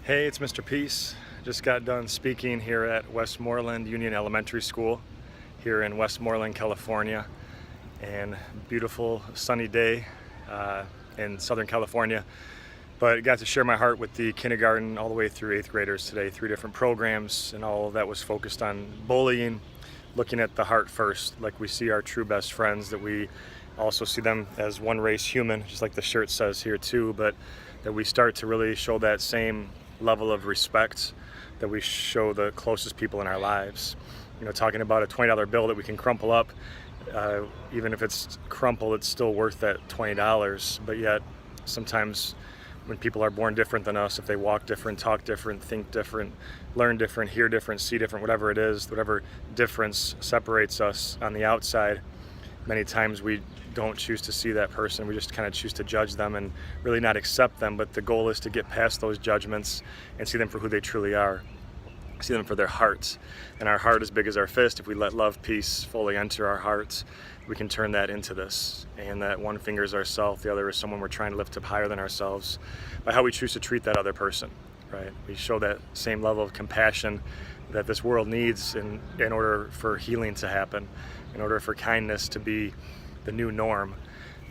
Hey, it's Mr. Peace. Just got done speaking here at Westmorland Union Elementary School here in Westmoreland, California. And beautiful sunny day in Southern California. But got to share my heart with the kindergarten all the way through 8th graders today. 3 different programs, and all of that was focused on bullying, looking at the heart first, like we see our true best friends, that we also see them as one race human, just like the shirt says here too, but that we start to really show that same level of respect that we show the closest people in our lives. You know, talking about a $20 bill that we can crumple up, even if it's crumpled, it's still worth that $20. But yet, sometimes when people are born different than us, if they walk different, talk different, think different, learn different, hear different, see different, whatever it is, whatever difference separates us on the outside, many times we don't choose to see that person. We just kind of choose to judge them and really not accept them. But the goal is to get past those judgments and see them for who they truly are. See them for their hearts. And our heart is big as our fist. If we let love, peace fully enter our hearts, we can turn that into this. And that one finger is ourself, the other is someone we're trying to lift up higher than ourselves by how we choose to treat that other person, right? We show that same level of compassion that this world needs in order for healing to happen, in order for kindness to be the new norm.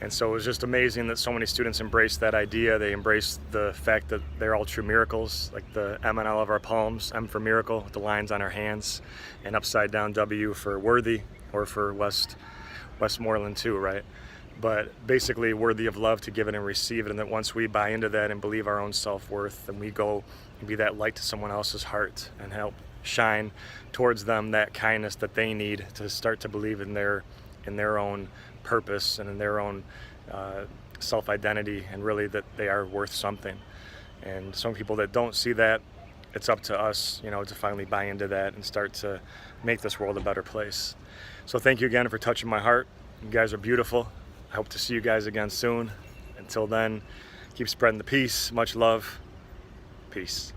And so it was just amazing that so many students embraced that idea. They embraced the fact that they're all true miracles, like the M and L of our palms, M for miracle, the lines on our hands, and upside down W for worthy, or for Westmoreland too, right? But basically worthy of love, to give it and receive it. And that once we buy into that and believe our own self-worth, then we go and be that light to someone else's heart and help shine towards them that kindness that they need to start to believe in their own purpose and in their own self-identity, and really that they are worth something. And some people that don't see that, it's up to us, to finally buy into that and start to make this world a better place. So thank you again for touching my heart. You guys are beautiful. I hope to see you guys again soon. Until then, keep spreading the peace. Much love. Peace.